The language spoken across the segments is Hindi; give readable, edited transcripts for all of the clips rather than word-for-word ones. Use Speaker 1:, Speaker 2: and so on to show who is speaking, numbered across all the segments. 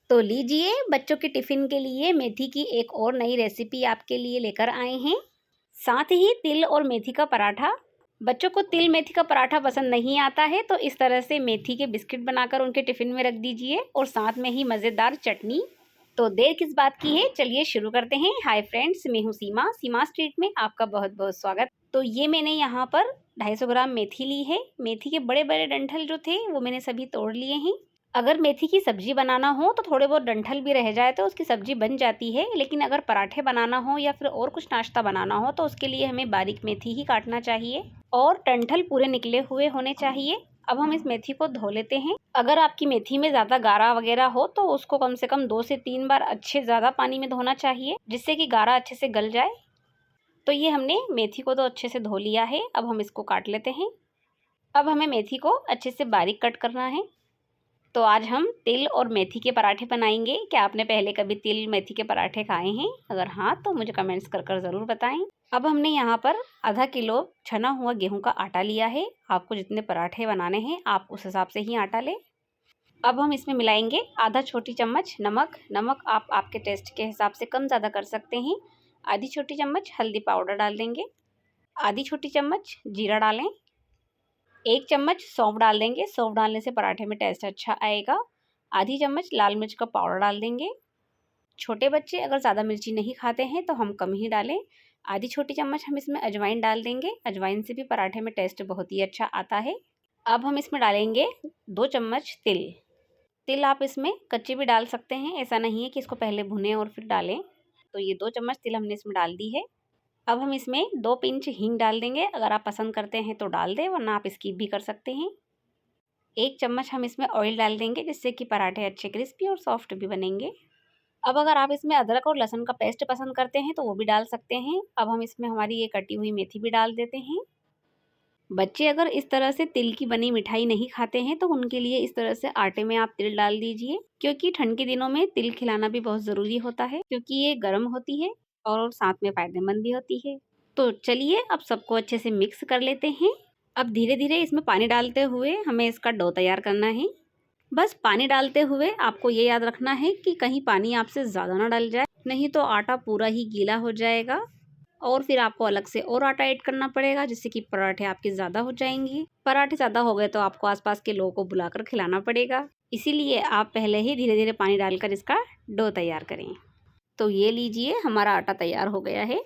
Speaker 1: तो लीजिए, बच्चों के टिफ़िन के लिए मेथी की एक और नई रेसिपी आपके लिए लेकर आए हैं। साथ ही तिल और मेथी का पराठा। बच्चों को तिल मेथी का पराठा पसंद नहीं आता है, तो इस तरह से मेथी के बिस्किट बनाकर उनके टिफ़िन में रख दीजिए और साथ में ही मज़ेदार चटनी। तो देर किस बात की है, चलिए शुरू करते हैं। हाय फ्रेंड्स, मैं हूँ सीमा, सीमा स्ट्रीट में आपका बहुत-बहुत स्वागत। तो ये मैंने यहाँ पर 250 ग्राम मेथी ली है। मेथी के बड़े-बड़े डंठल जो थे, वो मैंने सभी तोड़ लिए हैं। अगर मेथी की सब्जी बनाना हो तो थोड़े बहुत डंठल भी रह जाए तो उसकी सब्जी बन जाती है, लेकिन अगर पराठे बनाना हो या फिर और कुछ नाश्ता बनाना हो तो उसके लिए हमें बारीक मेथी ही काटना चाहिए और डंठल पूरे निकले हुए होने चाहिए। अब हम इस मेथी को धो लेते हैं। अगर आपकी मेथी में ज़्यादा गारा वगैरह हो तो उसको कम से कम 2 से 3 बार अच्छे ज़्यादा पानी में धोना चाहिए, जिससे कि गारा अच्छे से गल जाए। तो ये हमने मेथी को तो अच्छे से धो लिया है। अब हम इसको काट लेते हैं। अब हमें मेथी को अच्छे से बारीक कट करना है। तो आज हम तिल और मेथी के पराठे बनाएंगे। क्या आपने पहले कभी तिल मेथी के पराठे खाए हैं? अगर हाँ, तो मुझे कमेंट्स कर ज़रूर बताएं। अब हमने यहाँ पर आधा किलो छना हुआ गेहूं का आटा लिया है। आपको जितने पराठे बनाने हैं आप उस हिसाब से ही आटा लें। अब हम इसमें मिलाएंगे आधा छोटी चम्मच नमक। नमक आप आपके टेस्ट के हिसाब से कम ज़्यादा कर सकते हैं। आधी छोटी चम्मच हल्दी पाउडर डाल देंगे। आधी छोटी चम्मच जीरा डालें। 1 चम्मच सौंफ डाल देंगे। सौंफ डालने से पराठे में टेस्ट अच्छा आएगा। आधी चम्मच लाल मिर्च का पाउडर डाल देंगे। छोटे बच्चे अगर ज़्यादा मिर्ची नहीं खाते हैं तो हम कम ही डालें। आधी छोटी चम्मच हम इसमें अजवाइन डाल देंगे। अजवाइन से भी पराठे में टेस्ट बहुत ही अच्छा आता है। अब हम इसमें डालेंगे 2 चम्मच तिल। तिल आप इसमें कच्चे भी डाल सकते हैं, ऐसा नहीं है कि इसको पहले भुनें और फिर डालें। तो ये 2 चम्मच तिल हमने इसमें डाल दी है। अब हम इसमें 2 पिंच हींग डाल देंगे। अगर आप पसंद करते हैं तो डाल दें, वरना आप स्किप भी कर सकते हैं। 1 चम्मच हम इसमें ऑयल डाल देंगे, जिससे कि पराठे अच्छे क्रिस्पी और सॉफ्ट भी बनेंगे। अब अगर आप इसमें अदरक और लहसुन का पेस्ट पसंद करते हैं तो वो भी डाल सकते हैं। अब हम इसमें हमारी ये कटी हुई मेथी भी डाल देते हैं। बच्चे अगर इस तरह से तिल की बनी मिठाई नहीं खाते हैं तो उनके लिए इस तरह से आटे में आप तिल डाल दीजिए, क्योंकि ठंड के दिनों में तिल खिलाना भी बहुत ज़रूरी होता है, क्योंकि ये गर्म होती है और साथ में फ़ायदेमंद भी होती है। तो चलिए अब सबको अच्छे से मिक्स कर लेते हैं। अब धीरे धीरे इसमें पानी डालते हुए हमें इसका डो तैयार करना है। बस पानी डालते हुए आपको ये याद रखना है कि कहीं पानी आपसे ज़्यादा ना डल जाए, नहीं तो आटा पूरा ही गीला हो जाएगा और फिर आपको अलग से और आटा ऐड करना पड़ेगा, जिससे कि पराठे आपके ज़्यादा हो जाएंगे। पराठे ज़्यादा हो गए तो आपको आसपास के लोगों को बुलाकर खिलाना पड़ेगा। इसीलिए आप पहले ही धीरे धीरे पानी डालकर इसका डो तैयार करें। तो ये लीजिए, हमारा आटा तैयार हो गया है।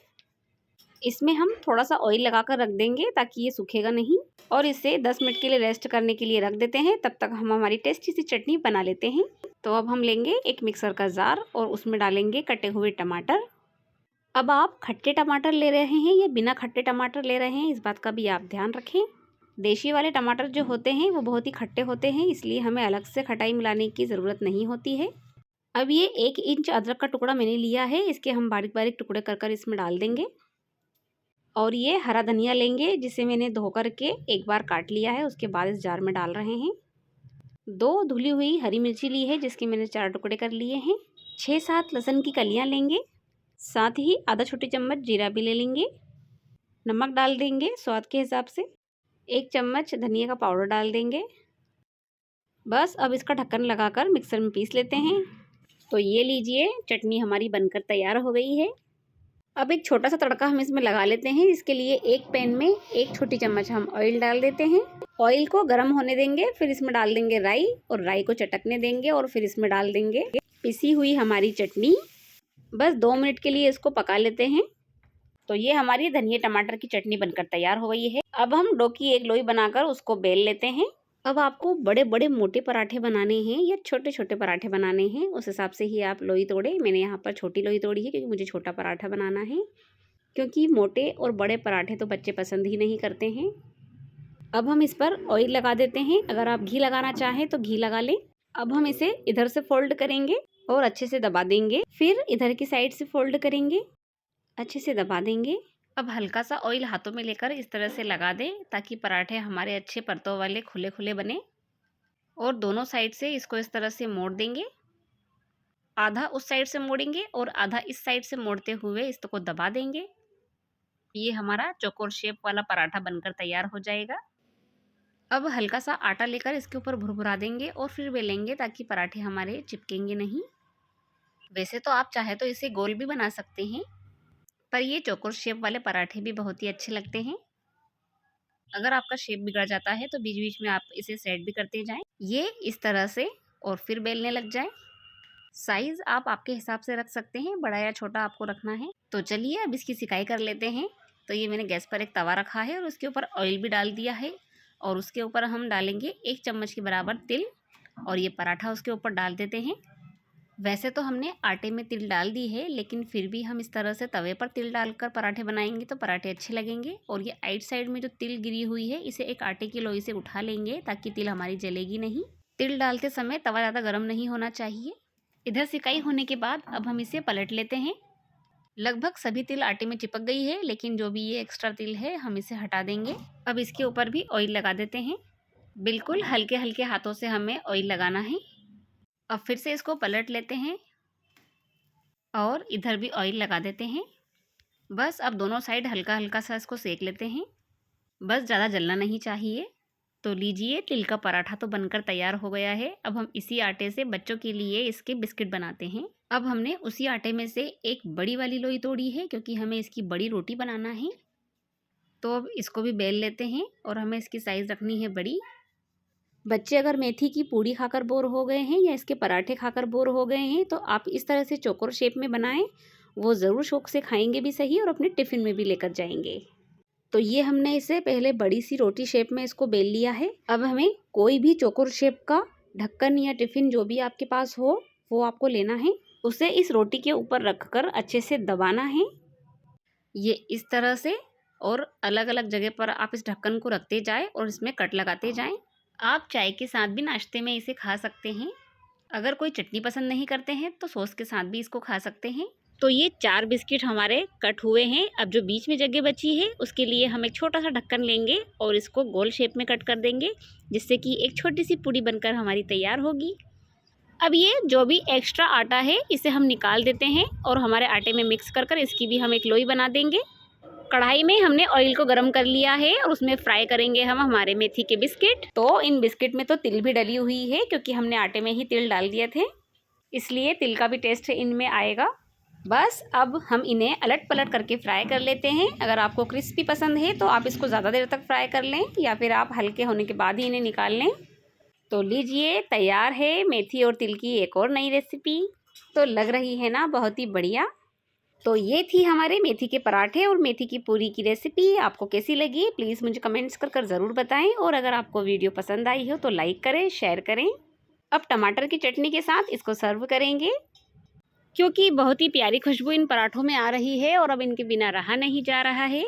Speaker 1: इसमें हम थोड़ा सा ऑयल लगाकर रख देंगे ताकि ये सूखेगा नहीं, और इसे 10 मिनट के लिए रेस्ट करने के लिए रख देते हैं। तब तक हम हमारी टेस्टी सी चटनी बना लेते हैं। तो अब हम लेंगे एक मिक्सर का जार और उसमें डालेंगे कटे हुए टमाटर। अब आप खट्टे टमाटर ले रहे हैं या बिना खट्टे टमाटर ले रहे हैं, इस बात का भी आप ध्यान रखें। देशी वाले टमाटर जो होते हैं वो बहुत ही खट्टे होते हैं, इसलिए हमें अलग से खटाई मिलाने की ज़रूरत नहीं होती है। अब ये 1 इंच अदरक का टुकड़ा मैंने लिया है, इसके हम बारीक बारीक टुकड़े कर कर इसमें डाल देंगे। और ये हरा धनिया लेंगे, जिसे मैंने धो कर के एक बार काट लिया है, उसके बाद इस जार में डाल रहे हैं। 2 धुली हुई हरी मिर्ची ली है, जिसके मैंने 4 टुकड़े कर लिए हैं। 6-7 लहसुन की कलियां लेंगे। साथ ही आधा छोटी चम्मच जीरा भी ले लेंगे। नमक डाल देंगे स्वाद के हिसाब से। 1 चम्मच धनिया का पाउडर डाल देंगे। बस अब इसका ढक्कन लगाकर मिक्सर में पीस लेते हैं। तो ये लीजिए, चटनी हमारी बनकर तैयार हो गई है। अब एक छोटा सा तड़का हम इसमें लगा लेते हैं। इसके लिए एक पैन में 1 छोटी चम्मच हम ऑयल डाल देते हैं। ऑयल को गर्म होने देंगे, फिर इसमें डाल देंगे राई और राई को चटकने देंगे और फिर इसमें डाल देंगे पिसी हुई हमारी चटनी। बस 2 मिनट के लिए इसको पका लेते हैं। तो ये हमारी धनिया टमाटर की चटनी बनकर तैयार हो गई है। अब हम डो की एक लोई बनाकर उसको बेल लेते हैं। अब आपको बड़े बड़े मोटे पराठे बनाने हैं या छोटे छोटे पराठे बनाने हैं, उस हिसाब से ही आप लोई तोड़े। मैंने यहाँ पर छोटी लोई तोड़ी है क्योंकि मुझे छोटा पराठा बनाना है, क्योंकि मोटे और बड़े पराठे तो बच्चे पसंद ही नहीं करते हैं। अब हम इस पर ऑयल लगा देते हैं। अगर आप घी लगाना चाहें तो घी लगा लें। अब हम इसे इधर से फोल्ड करेंगे और अच्छे से दबा देंगे। फिर इधर की साइड से फोल्ड करेंगे, अच्छे से दबा देंगे। अब हल्का सा ऑयल हाथों में लेकर इस तरह से लगा दें ताकि पराठे हमारे अच्छे परतों वाले खुले खुले बने। और दोनों साइड से इसको इस तरह से मोड़ देंगे। आधा उस साइड से मोड़ेंगे और आधा इस साइड से मोड़ते हुए इसको दबा देंगे। ये हमारा चौकोर शेप वाला पराठा बनकर तैयार हो जाएगा। अब हल्का सा आटा लेकर इसके ऊपर भुरभुरा देंगे और फिर बेलेंगे ताकि पराठे हमारे चिपकेंगे नहीं। वैसे तो आप चाहे तो इसे गोल भी बना सकते हैं, पर ये चौकोर शेप वाले पराठे भी बहुत ही अच्छे लगते हैं। अगर आपका शेप बिगड़ जाता है तो बीच बीच में आप इसे सेट भी करते जाएं, ये इस तरह से, और फिर बेलने लग जाए। साइज़ आप आपके हिसाब से रख सकते हैं, बड़ा या छोटा आपको रखना है। तो चलिए अब इसकी सिकाई कर लेते हैं। तो ये मैंने गैस पर एक तवा रखा है और उसके ऊपर ऑयल भी डाल दिया है, और उसके ऊपर हम डालेंगे 1 चम्मच के बराबर तिल, और ये पराठा उसके ऊपर डाल देते हैं। वैसे तो हमने आटे में तिल डाल दी है, लेकिन फिर भी हम इस तरह से तवे पर तिल डालकर पराठे बनाएंगे तो पराठे अच्छे लगेंगे। और ये आइट साइड में जो तिल गिरी हुई है इसे एक आटे की लोई से उठा लेंगे ताकि तिल हमारी जलेगी नहीं। तिल डालते समय तवा ज़्यादा गर्म नहीं होना चाहिए। इधर सिकाई होने के बाद अब हम इसे पलट लेते हैं। लगभग सभी तिल आटे में चिपक गई है, लेकिन जो भी ये एक्स्ट्रा तिल है हम इसे हटा देंगे। अब इसके ऊपर भी ऑयल लगा देते हैं। बिल्कुल हल्के हल्के हाथों से हमें ऑयल लगाना है। अब फिर से इसको पलट लेते हैं और इधर भी ऑयल लगा देते हैं। बस अब दोनों साइड हल्का हल्का सा इसको सेक लेते हैं, बस ज़्यादा जलना नहीं चाहिए। तो लीजिए, तिल का पराठा तो बनकर तैयार हो गया है। अब हम इसी आटे से बच्चों के लिए इसके बिस्किट बनाते हैं। अब हमने उसी आटे में से एक बड़ी वाली लोई तोड़ी है, क्योंकि हमें इसकी बड़ी रोटी बनाना है। तो अब इसको भी बेल लेते हैं और हमें इसकी साइज़ रखनी है बड़ी। बच्चे अगर मेथी की पूड़ी खाकर बोर हो गए हैं या इसके पराठे खाकर बोर हो गए हैं तो आप इस तरह से चौकोर शेप में बनाएं, वो ज़रूर शौक से खाएंगे भी सही और अपने टिफ़िन में भी लेकर जाएंगे। तो ये हमने इसे पहले बड़ी सी रोटी शेप में इसको बेल लिया है। अब हमें कोई भी चौकोर शेप का ढक्कन या टिफ़िन जो भी आपके पास हो वो आपको लेना है। उसे इस रोटी के ऊपर रखकर अच्छे से दबाना है, ये इस तरह से, और अलग अलग जगह पर आप इस ढक्कन को रखते जाएं और इसमें कट लगाते जाएं। आप चाय के साथ भी नाश्ते में इसे खा सकते हैं। अगर कोई चटनी पसंद नहीं करते हैं तो सॉस के साथ भी इसको खा सकते हैं। तो ये 4 बिस्किट हमारे कट हुए हैं। अब जो बीच में जगह बची है उसके लिए हम एक छोटा सा ढक्कन लेंगे और इसको गोल शेप में कट कर देंगे, जिससे कि एक छोटी सी पूड़ी बनकर हमारी तैयार होगी। अब ये जो भी एक्स्ट्रा आटा है इसे हम निकाल देते हैं और हमारे आटे में मिक्स कर इसकी भी हम एक लोई बना देंगे। कढ़ाई में हमने ऑयल को गर्म कर लिया है और उसमें फ्राई करेंगे हम हमारे मेथी के बिस्किट। तो इन बिस्किट में तो तिल भी डली हुई है, क्योंकि हमने आटे में ही तिल डाल दिए थे, इसलिए तिल का भी टेस्ट इनमें आएगा। बस अब हम इन्हें अलट पलट करके फ्राई कर लेते हैं। अगर आपको क्रिस्पी पसंद है तो आप इसको ज़्यादा देर तक फ्राई कर लें, या फिर आप हल्के होने के बाद ही इन्हें निकाल लें। तो लीजिए, तैयार है मेथी और तिल की एक और नई रेसिपी। तो लग रही है ना बहुत ही बढ़िया। तो ये थी हमारे मेथी के पराठे और मेथी की पूरी की रेसिपी। आपको कैसी लगी प्लीज़ मुझे कमेंट्स कर ज़रूर बताएं, और अगर आपको वीडियो पसंद आई हो तो लाइक करें, शेयर करें। अब टमाटर की चटनी के साथ इसको सर्व करेंगे, क्योंकि बहुत ही प्यारी खुशबू इन पराठों में आ रही है और अब इनके बिना रहा नहीं जा रहा है।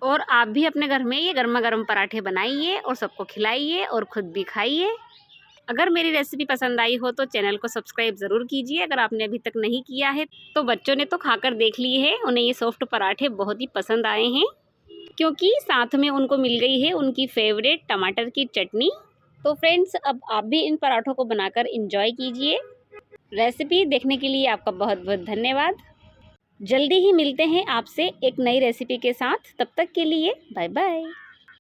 Speaker 1: और आप भी अपने घर में ये गर्मा गर्म पराठे बनाइए और सबको खिलाइए और ख़ुद भी खाइए। अगर मेरी रेसिपी पसंद आई हो तो चैनल को सब्सक्राइब ज़रूर कीजिए अगर आपने अभी तक नहीं किया है। तो बच्चों ने तो खाकर देख लिए है, उन्हें ये सॉफ्ट पराठे बहुत ही पसंद आए हैं, क्योंकि साथ में उनको मिल गई है उनकी फेवरेट टमाटर की चटनी। तो फ्रेंड्स, अब आप भी इन पराठों को बनाकर एंजॉय कीजिए। रेसिपी देखने के लिए आपका बहुत बहुत धन्यवाद। जल्दी ही मिलते हैं आपसे एक नई रेसिपी के साथ। तब तक के लिए बाय बाय।